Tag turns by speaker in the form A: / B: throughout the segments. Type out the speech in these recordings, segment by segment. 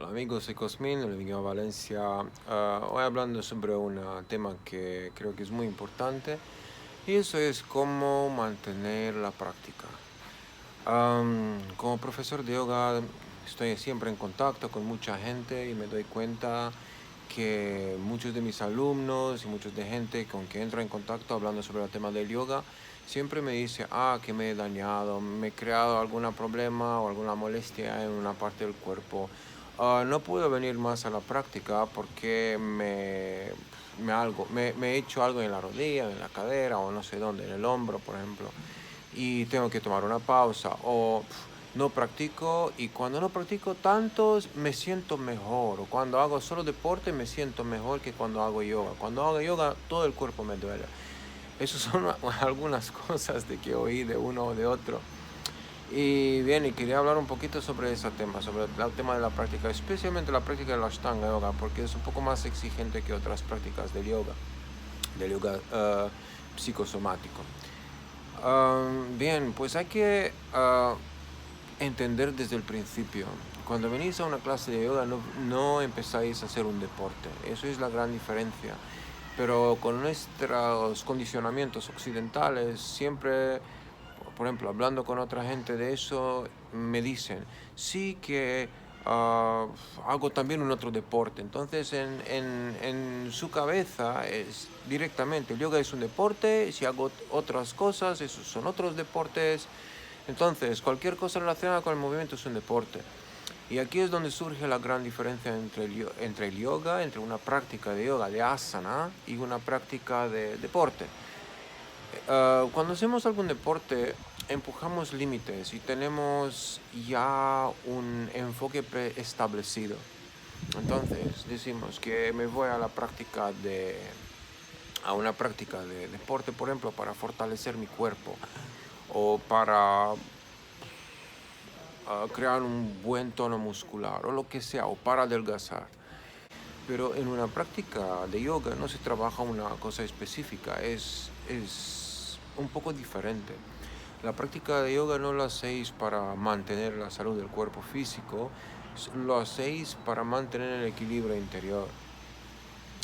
A: Hola amigos, soy Cosmin, vengo a Valencia. Hoy hablando sobre un tema que creo que es muy importante y eso es cómo mantener la práctica. Como profesor de yoga estoy siempre en contacto con mucha gente y me doy cuenta que muchos de mis alumnos y muchos de gente con que entro en contacto hablando sobre el tema del yoga siempre me dice, que me he dañado, me he creado algún problema o alguna molestia en una parte del cuerpo. No puedo venir más a la práctica porque me he hecho algo en la rodilla, en la cadera o no sé dónde, en el hombro, por ejemplo, y tengo que tomar una pausa o no practico, y cuando no practico tantos me siento mejor, o cuando hago solo deporte me siento mejor que cuando hago yoga. Cuando hago yoga todo el cuerpo me duele. Esas son algunas cosas de que oí de uno o de otro. Y bien, y quería hablar un poquito sobre ese tema, sobre el tema de la práctica, especialmente la práctica de la Ashtanga Yoga, porque es un poco más exigente que otras prácticas del yoga psicosomático. Bien, pues hay que entender desde el principio. Cuando venís a una clase de yoga no empezáis a hacer un deporte, eso es la gran diferencia. Pero con nuestros condicionamientos occidentales, siempre, por ejemplo, hablando con otra gente de eso, me dicen, sí que hago también un otro deporte. Entonces, en su cabeza es directamente, el yoga es un deporte, si hago otras cosas, esos son otros deportes. Entonces, cualquier cosa relacionada con el movimiento es un deporte. Y aquí es donde surge la gran diferencia entre el yoga, entre una práctica de yoga, de asana, y una práctica de deporte. Cuando hacemos algún deporte, empujamos límites y tenemos ya un enfoque preestablecido. Entonces, decimos que me voy a una práctica de deporte, por ejemplo, para fortalecer mi cuerpo o para crear un buen tono muscular o lo que sea, o para adelgazar. Pero en una práctica de yoga no se trabaja una cosa específica, es un poco diferente. La práctica de yoga no lo hacéis para mantener la salud del cuerpo físico, lo hacéis para mantener el equilibrio interior.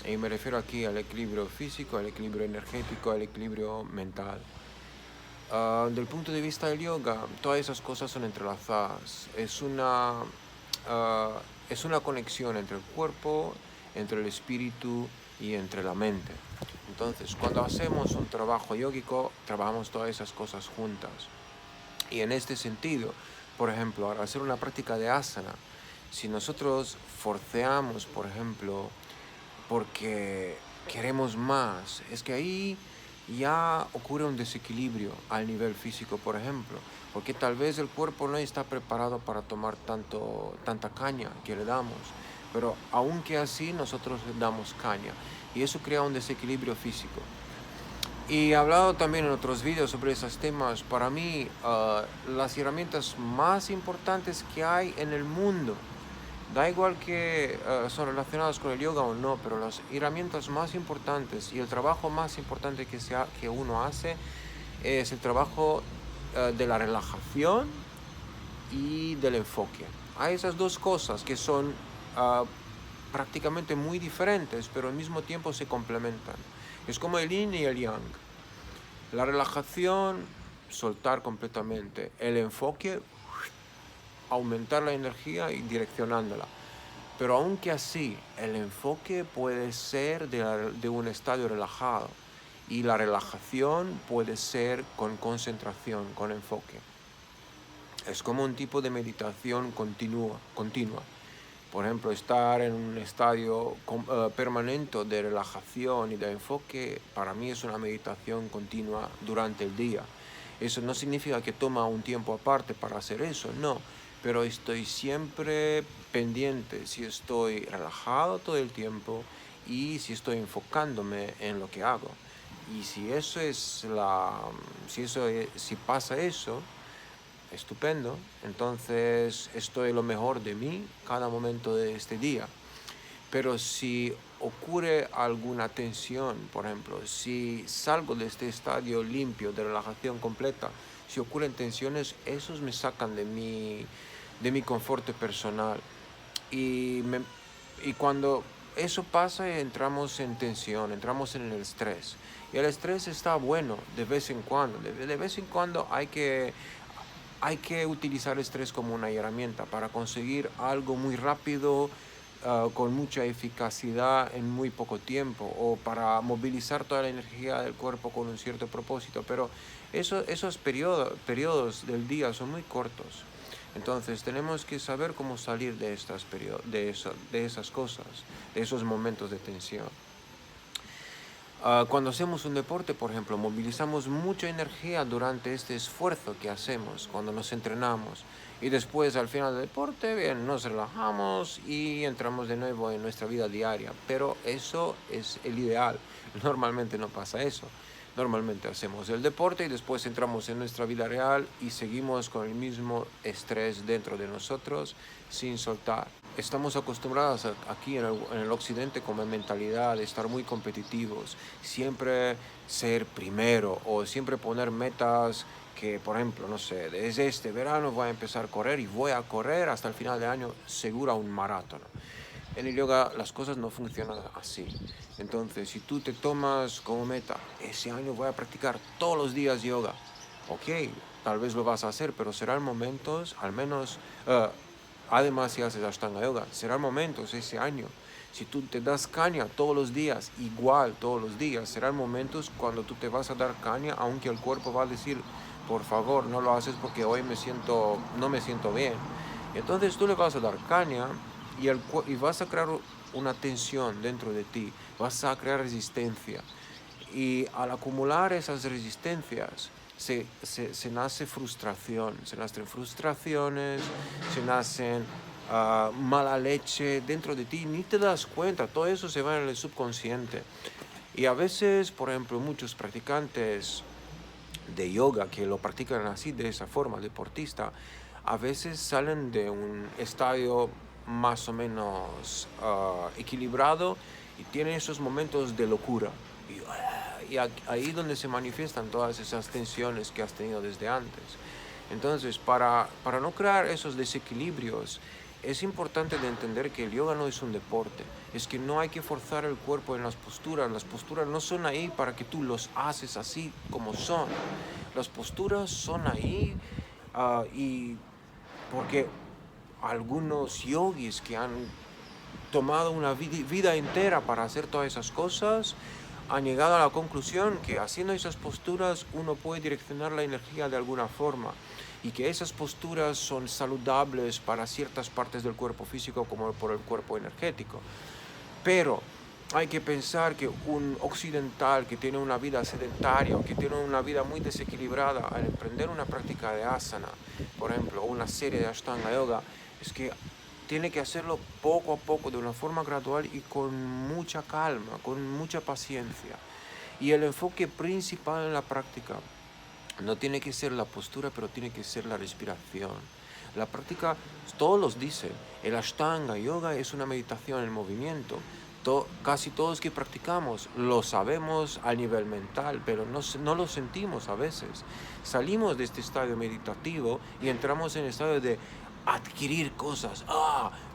A: Y me refiero aquí al equilibrio físico, al equilibrio energético, al equilibrio mental. Del punto de vista del yoga, todas esas cosas son entrelazadas. Es una conexión entre el cuerpo, entre el espíritu y entre la mente. Entonces, cuando hacemos un trabajo yógico, trabajamos todas esas cosas juntas. Y en este sentido, por ejemplo, al hacer una práctica de asana, si nosotros forceamos, por ejemplo, porque queremos más, es que ahí ya ocurre un desequilibrio al nivel físico, por ejemplo, porque tal vez el cuerpo no está preparado para tomar tanta caña que le damos, pero aunque así nosotros le damos caña y eso crea un desequilibrio físico. Y he hablado también en otros vídeos sobre esos temas. Para mí, las herramientas más importantes que hay en el mundo, da igual que son relacionadas con el yoga o no, pero las herramientas más importantes y el trabajo más importante que uno hace es el trabajo de la relajación y del enfoque. Hay esas dos cosas que son uh, prácticamente muy diferentes, pero al mismo tiempo se complementan. Es como el yin y el yang. La relajación, soltar completamente. El enfoque, aumentar la energía y direccionándola. Pero aunque así, el enfoque puede ser de un estadio relajado y la relajación puede ser con concentración, con enfoque. Es como un tipo de meditación continua. Por ejemplo, estar en un estadio permanente de relajación y de enfoque, para mí es una meditación continua durante el día. Eso no significa que toma un tiempo aparte para hacer eso, no, pero estoy siempre pendiente si estoy relajado todo el tiempo y si estoy enfocándome en lo que hago. Y si pasa eso, estupendo. Entonces estoy lo mejor de mí cada momento de este día. Pero si ocurre alguna tensión, por ejemplo, si salgo de este estadio limpio de relajación completa, si ocurren tensiones, esos me sacan de mi confort personal. Y, y cuando eso pasa, entramos en tensión, entramos en el estrés. Y el estrés está bueno de vez en cuando. De vez en cuando hay que utilizar el estrés como una herramienta para conseguir algo muy rápido, con mucha eficacidad en muy poco tiempo, o para movilizar toda la energía del cuerpo con un cierto propósito. Pero esos periodos del día son muy cortos. Entonces tenemos que saber cómo salir de de esas cosas, de esos momentos de tensión. Cuando hacemos un deporte, por ejemplo, movilizamos mucha energía durante este esfuerzo que hacemos, cuando nos entrenamos. Y después, al final del deporte, bien, nos relajamos y entramos de nuevo en nuestra vida diaria. Pero eso es el ideal. Normalmente no pasa eso. Normalmente hacemos el deporte y después entramos en nuestra vida real y seguimos con el mismo estrés dentro de nosotros sin soltar. Estamos acostumbrados aquí en el occidente con la mentalidad de estar muy competitivos, siempre ser primero o siempre poner metas que, por ejemplo, no sé, desde este verano voy a empezar a correr y voy a correr hasta el final del año seguro un maratón. En el yoga las cosas no funcionan así. Entonces, si tú te tomas como meta, ese año voy a practicar todos los días yoga, ok, tal vez lo vas a hacer, pero serán momentos, al menos, además si haces Ashtanga Yoga, serán momentos ese año. Si tú te das caña todos los días, igual todos los días, serán momentos cuando tú te vas a dar caña, aunque el cuerpo va a decir, por favor, no lo haces porque hoy no me siento bien. Entonces tú le vas a dar caña y vas a crear una tensión dentro de ti, vas a crear resistencia. Y al acumular esas resistencias, se nace frustración, se nacen frustraciones, se nacen mala leche dentro de ti, ni te das cuenta, todo eso se va en el subconsciente. Y a veces, por ejemplo, muchos practicantes de yoga que lo practican así, de esa forma, deportista, a veces salen de un estadio más o menos equilibrado y tienen esos momentos de locura. Y ahí donde se manifiestan todas esas tensiones que has tenido desde antes. Entonces, para no crear esos desequilibrios, es importante de entender que el yoga no es un deporte, es que no hay que forzar el cuerpo en las posturas no son ahí para que tú los haces así como son, las posturas son ahí y porque algunos yogis que han tomado una vida entera para hacer todas esas cosas, han llegado a la conclusión que haciendo esas posturas uno puede direccionar la energía de alguna forma y que esas posturas son saludables para ciertas partes del cuerpo físico como por el cuerpo energético. Pero hay que pensar que un occidental que tiene una vida sedentaria o que tiene una vida muy desequilibrada, al emprender una práctica de asana, por ejemplo, una serie de Ashtanga Yoga, es que tiene que hacerlo poco a poco, de una forma gradual y con mucha calma, con mucha paciencia. Y el enfoque principal en la práctica no tiene que ser la postura, pero tiene que ser la respiración. La práctica, todos los dicen, el Ashtanga Yoga es una meditación en movimiento. Casi todos que practicamos lo sabemos a nivel mental, pero no lo sentimos a veces. Salimos de este estadio meditativo y entramos en el estadio de adquirir cosas.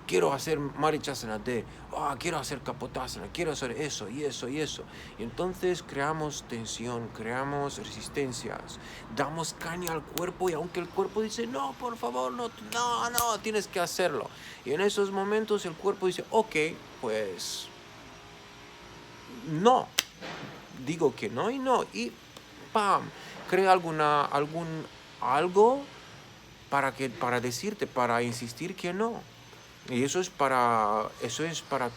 A: Quiero hacer Marichasana D, quiero hacer Kapotasana, quiero hacer eso y eso y eso. Y entonces creamos tensión, creamos resistencias, damos caña al cuerpo y aunque el cuerpo dice, no, por favor, no, tienes que hacerlo. Y en esos momentos el cuerpo dice, ok, pues no, digo que no y ¡pam! Crea algo para decirte, para insistir que no. Y eso es para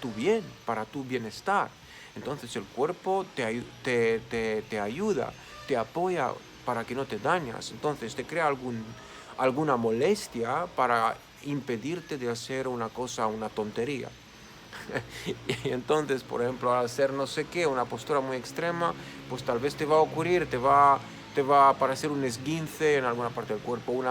A: tu bien, para tu bienestar. Entonces el cuerpo te ayuda, te apoya para que no te dañas. Entonces te crea alguna molestia para impedirte de hacer una cosa, una tontería. Y entonces, por ejemplo, al hacer no sé qué, una postura muy extrema, pues tal vez te va a ocurrir, te va a aparecer un esguince en alguna parte del cuerpo,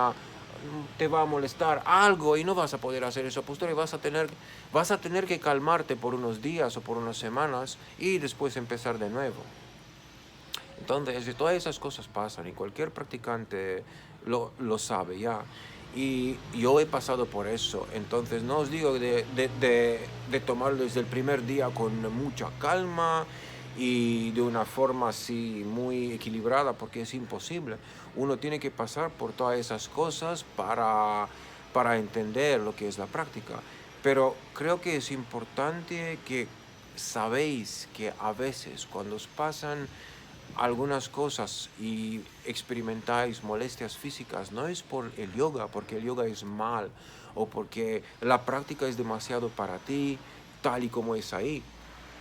A: te va a molestar algo y no vas a poder hacer esa postura y vas a tener que calmarte por unos días o por unas semanas y después empezar de nuevo. Entonces, todas esas cosas pasan y cualquier practicante lo sabe ya. Y yo he pasado por eso, entonces no os digo de tomarlo desde el primer día con mucha calma y de una forma así muy equilibrada, porque es imposible. Uno tiene que pasar por todas esas cosas para entender lo que es la práctica. Pero creo que es importante que sabéis que a veces cuando os pasan algunas cosas y experimentáis molestias físicas, no es por el yoga, porque el yoga es mal, o porque la práctica es demasiado para ti, tal y como es ahí.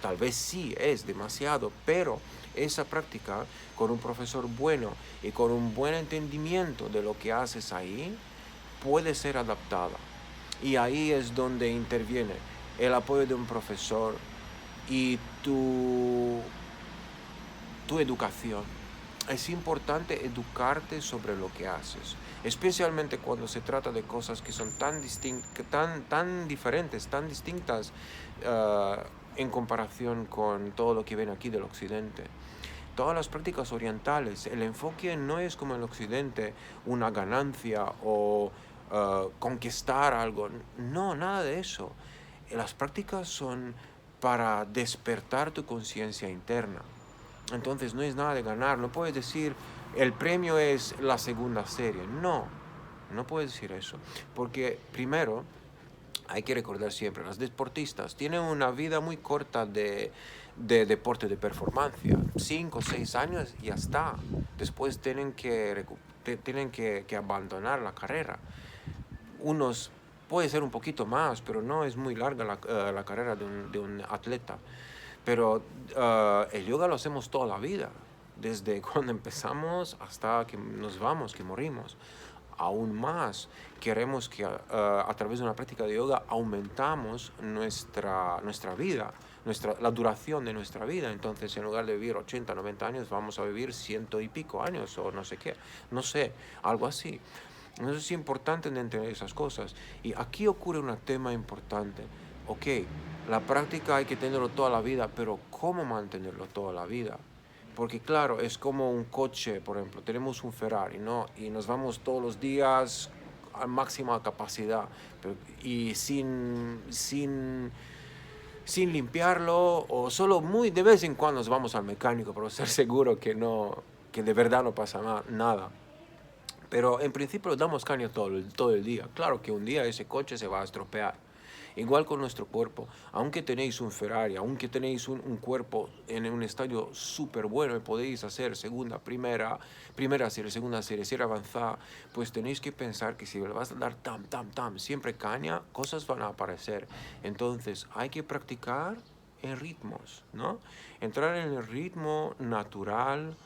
A: Tal vez sí es demasiado, pero esa práctica con un profesor bueno y con un buen entendimiento de lo que haces ahí, puede ser adaptada. Y ahí es donde interviene el apoyo de un profesor y tu educación. Es importante educarte sobre lo que haces, especialmente cuando se trata de cosas que son tan diferentes, tan distintas uh, en comparación con todo lo que ven aquí del occidente. Todas las prácticas orientales, el enfoque no es como en el occidente una ganancia o conquistar algo. No, nada de eso. Las prácticas son para despertar tu conciencia interna. Entonces no es nada de ganar. No puedes decir el premio es la segunda serie. No, no puedes decir eso. Porque primero hay que recordar siempre, los deportistas tienen una vida muy corta de deporte de performance. 5 o 6 años y ya está. Después tienen que abandonar la carrera. Unos puede ser un poquito más, pero no es muy larga la carrera de un atleta. Pero el yoga lo hacemos toda la vida, desde cuando empezamos hasta que nos vamos, que morimos. Aún más, queremos que a través de una práctica de yoga aumentamos nuestra vida, la duración de nuestra vida. Entonces, en lugar de vivir 80, 90 años, vamos a vivir 100 y pico años o no sé qué, no sé, algo así. Entonces es importante entender esas cosas. Y aquí ocurre un tema importante. Ok, la práctica hay que tenerlo toda la vida, pero ¿cómo mantenerlo toda la vida? Porque claro, es como un coche, por ejemplo, tenemos un Ferrari, ¿no? Y nos vamos todos los días a máxima capacidad, y sin limpiarlo, o solo muy de vez en cuando nos vamos al mecánico para ser seguro que no, que de verdad no pasa nada. Pero en principio damos caña todo el día. Claro que un día ese coche se va a estropear. Igual con nuestro cuerpo. Aunque tenéis un Ferrari, aunque tenéis un cuerpo en un estadio súper bueno y podéis hacer primera serie, segunda serie, serie avanzada, pues tenéis que pensar que si le vas a dar siempre caña, cosas van a aparecer. Entonces hay que practicar en ritmos, ¿no? Entrar en el ritmo natural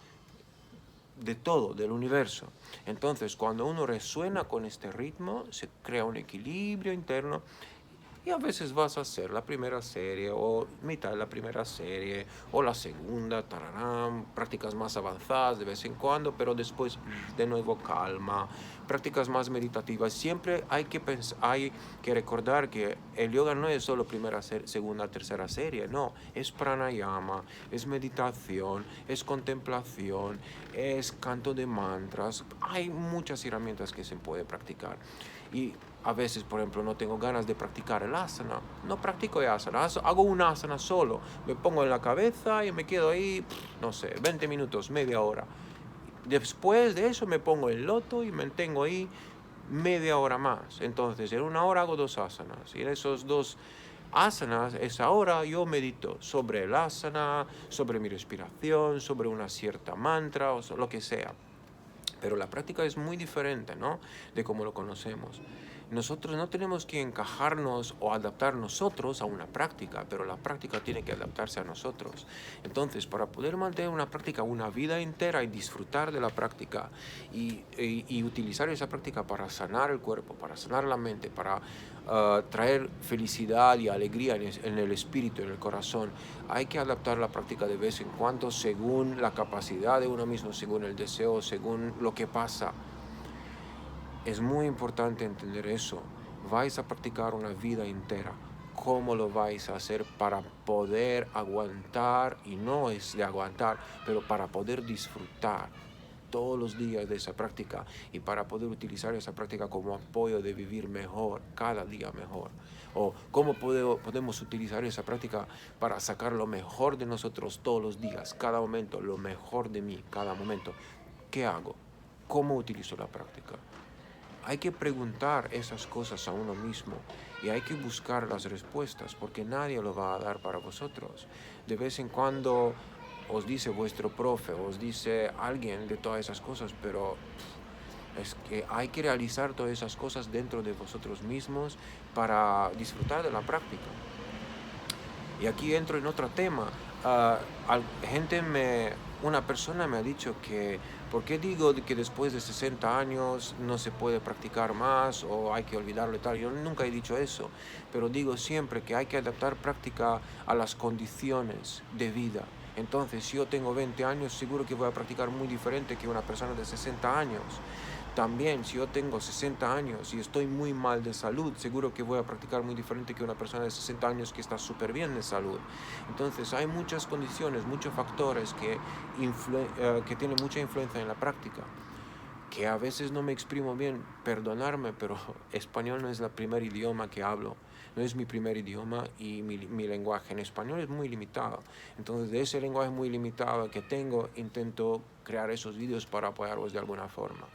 A: de todo, del universo. Entonces, cuando uno resuena con este ritmo, se crea un equilibrio interno y a veces vas a hacer la primera serie o mitad de la primera serie o la segunda, tararán, prácticas más avanzadas de vez en cuando, pero después de nuevo calma, prácticas más meditativas. Siempre hay que recordar que el yoga no es solo primera, segunda, tercera serie, no, es pranayama, es meditación, es contemplación, es canto de mantras. Hay muchas herramientas que se puede practicar. Y a veces, por ejemplo, no tengo ganas de practicar el asana. No practico el asana. Hago un asana solo. Me pongo en la cabeza y me quedo ahí, no sé, 20 minutos, media hora. Después de eso me pongo en loto y me mantengo ahí media hora más. Entonces, en una hora hago 2 asanas. Y en esos 2 asanas, esa hora yo medito sobre el asana, sobre mi respiración, sobre una cierta mantra o lo que sea. Pero la práctica es muy diferente, ¿no? De cómo lo conocemos. Nosotros no tenemos que encajarnos o adaptar nosotros a una práctica, pero la práctica tiene que adaptarse a nosotros. Entonces, para poder mantener una práctica una vida entera y disfrutar de la práctica y utilizar esa práctica para sanar el cuerpo, para sanar la mente, para traer felicidad y alegría en el espíritu, en el corazón, hay que adaptar la práctica de vez en cuando según la capacidad de uno mismo, según el deseo, según lo que pasa. Es muy importante entender eso. Vais a practicar una vida entera. ¿Cómo lo vais a hacer para poder aguantar? Y no es de aguantar, pero para poder disfrutar. todos los días de esa práctica y para poder utilizar esa práctica como apoyo de vivir mejor, cada día mejor. O cómo podemos utilizar esa práctica para sacar lo mejor de nosotros todos los días, cada momento, lo mejor de mí, cada momento. ¿Qué hago? ¿Cómo utilizo la práctica? Hay que preguntar esas cosas a uno mismo y hay que buscar las respuestas porque nadie lo va a dar para vosotros. De vez en cuando os dice vuestro profe, os dice alguien de todas esas cosas, pero es que hay que realizar todas esas cosas dentro de vosotros mismos para disfrutar de la práctica. Y aquí entro en otro tema. Una persona me ha dicho que, ¿por qué digo que después de 60 años no se puede practicar más o hay que olvidarlo y tal? Yo nunca he dicho eso, pero digo siempre que hay que adaptar práctica a las condiciones de vida. Entonces, si yo tengo 20 años, seguro que voy a practicar muy diferente que una persona de 60 años. También, si yo tengo 60 años y estoy muy mal de salud, seguro que voy a practicar muy diferente que una persona de 60 años que está súper bien de salud. Entonces, hay muchas condiciones, muchos factores que tienen mucha influencia en la práctica. Que a veces no me exprimo bien, perdonarme, pero español no es el primer idioma que hablo. No es mi primer idioma y mi lenguaje en español es muy limitado. Entonces, de ese lenguaje muy limitado que tengo, intento crear esos vídeos para apoyaros de alguna forma.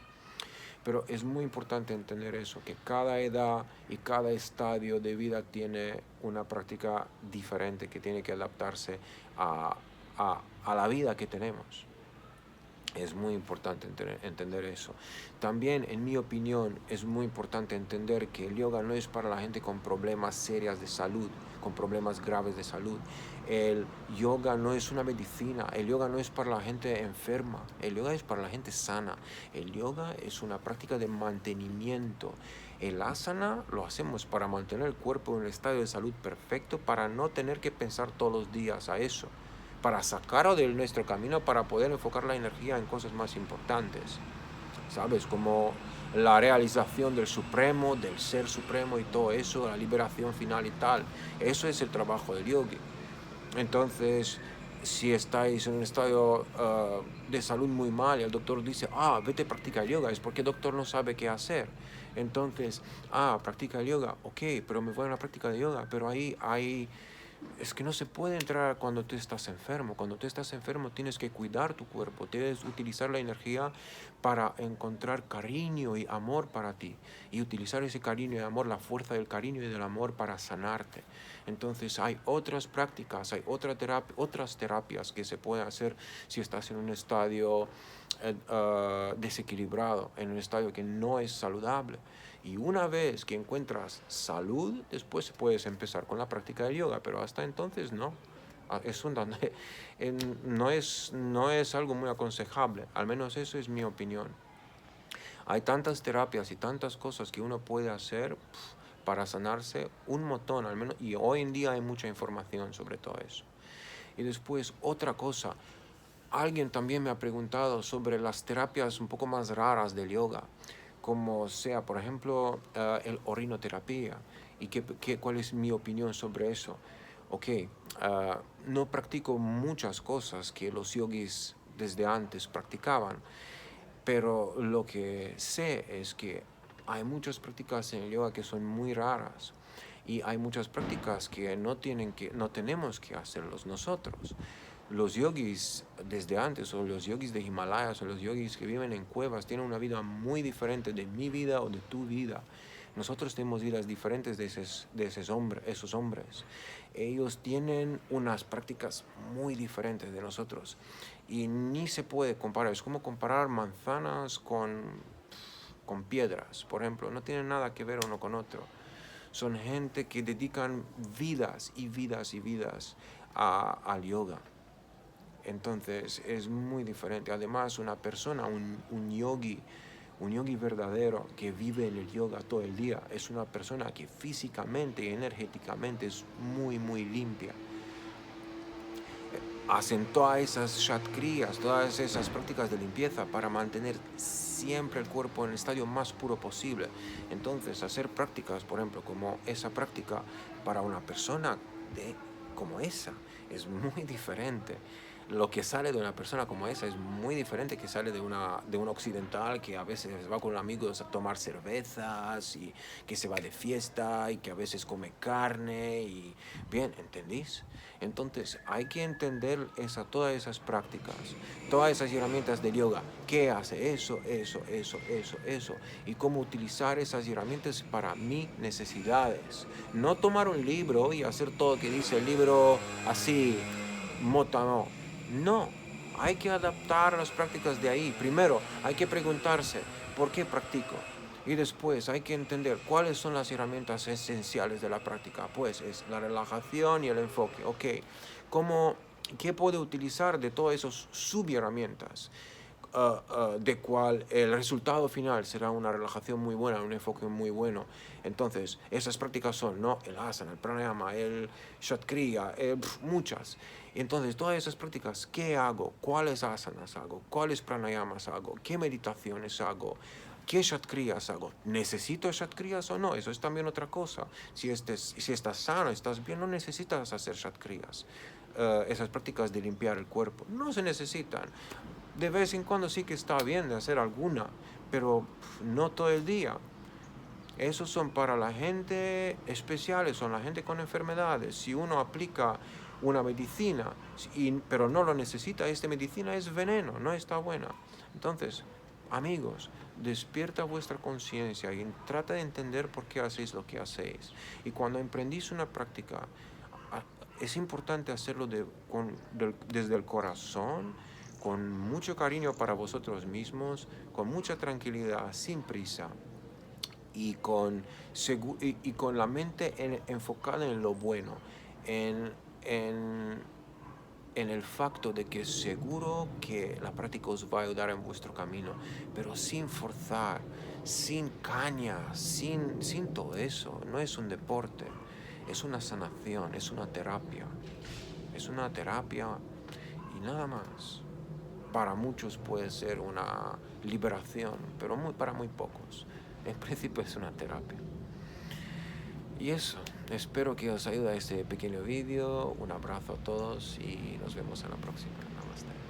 A: Pero es muy importante entender eso, que cada edad y cada estadio de vida tiene una práctica diferente que tiene que adaptarse a la vida que tenemos. Es muy importante entender eso. También, en mi opinión, es muy importante entender que el yoga no es para la gente con problemas serios de salud, con problemas graves de salud. El yoga no es una medicina, el yoga no es para la gente enferma, el yoga es para la gente sana. El yoga es una práctica de mantenimiento. El asana lo hacemos para mantener el cuerpo en un estado de salud perfecto, para no tener que pensar todos los días a eso, para sacarlo de nuestro camino, para poder enfocar la energía en cosas más importantes, ¿sabes? Como la realización del Supremo, del Ser Supremo y todo eso, la liberación final y tal. Eso es el trabajo del yogi. Entonces, si estáis en un estado de salud muy mal y el doctor dice, vete a practicar yoga, es porque el doctor no sabe qué hacer. Entonces, practica el yoga, ok, pero me voy a una práctica de yoga, pero ahí hay... Es que no se puede entrar cuando tú estás enfermo. Cuando tú estás enfermo tienes que cuidar tu cuerpo, tienes que utilizar la energía para encontrar cariño y amor para ti. Y utilizar ese cariño y amor, la fuerza del cariño y del amor para sanarte. Entonces hay otras prácticas, hay otras terapias que se pueden hacer si estás en un estadio desequilibrado, en un estadio que no es saludable. Y una vez que encuentras salud, después puedes empezar con la práctica de yoga, pero hasta entonces no. No es algo muy aconsejable, al menos eso es mi opinión. Hay tantas terapias y tantas cosas que uno puede hacer para sanarse, un montón al menos, y hoy en día hay mucha información sobre todo eso. Y después otra cosa, alguien también me ha preguntado sobre las terapias un poco más raras del yoga, como sea, por ejemplo, el orinoterapia, y cuál es mi opinión sobre eso. Ok, no practico muchas cosas que los yogis desde antes practicaban, pero lo que sé es que hay muchas prácticas en el yoga que son muy raras y hay muchas prácticas que no tenemos que hacerlos nosotros. Los yogis desde antes, o los yogis de Himalayas, o los yogis que viven en cuevas, tienen una vida muy diferente de mi vida o de tu vida. Nosotros tenemos vidas diferentes de esos hombres. Ellos tienen unas prácticas muy diferentes de nosotros y ni se puede comparar. Es como comparar manzanas con piedras, por ejemplo. No tienen nada que ver uno con otro. Son gente que dedican vidas y vidas y vidas al yoga. Entonces es muy diferente. Además, una persona, un yogi verdadero que vive en el yoga todo el día, es una persona que físicamente y energéticamente es muy, muy limpia. Hacen todas esas shatkriyas, todas esas prácticas de limpieza para mantener siempre el cuerpo en el estadio más puro posible. Entonces, hacer prácticas, por ejemplo, como esa práctica para una persona como esa, es muy diferente lo que sale de una persona como esa es muy diferente que sale de un occidental que a veces va con amigos a tomar cervezas y que se va de fiesta y que a veces come carne y bien, ¿entendís? Entonces hay que entender todas esas prácticas, todas esas herramientas del yoga. ¿Qué hace eso? Y cómo utilizar esas herramientas para mis necesidades. No tomar un libro y hacer todo lo que dice el libro así, no. No, hay que adaptar las prácticas de ahí. Primero, hay que preguntarse, ¿por qué practico? Y después hay que entender cuáles son las herramientas esenciales de la práctica. Pues es la relajación y el enfoque. Ok, ¿qué puedo utilizar de todas esas subherramientas? De cual el resultado final será una relajación muy buena, un enfoque muy bueno. Entonces, esas prácticas son, ¿no? El asana, el pranayama, el shatkriya, muchas. Entonces, todas esas prácticas, ¿qué hago? ¿Cuáles asanas hago? ¿Cuáles pranayamas hago? ¿Qué meditaciones hago? ¿Qué shatkriyas hago? ¿Necesito shatkriyas o no? Eso es también otra cosa. Si estás sano, estás bien, no necesitas hacer shatkriyas. Esas prácticas de limpiar el cuerpo no se necesitan. De vez en cuando sí que está bien de hacer alguna, pero no todo el día. Esos son para la gente especiales, son la gente con enfermedades. Si uno aplica una medicina, pero no lo necesita, esta medicina es veneno, no está buena. Entonces, amigos, despierta vuestra conciencia y trata de entender por qué hacéis lo que hacéis. Y cuando emprendís una práctica, es importante hacerlo desde el corazón, con mucho cariño para vosotros mismos, con mucha tranquilidad, sin prisa y con la mente enfocada en lo bueno, en, en, en el facto de que seguro que la práctica os va a ayudar en vuestro camino, pero sin forzar, sin caña, sin todo eso. No es un deporte, es una sanación, es una terapia. Es una terapia y nada más. Para muchos puede ser una liberación, pero para muy pocos. En principio es una terapia. Y eso, espero que os ayude este pequeño vídeo. Un abrazo a todos y nos vemos en la próxima. Namaste.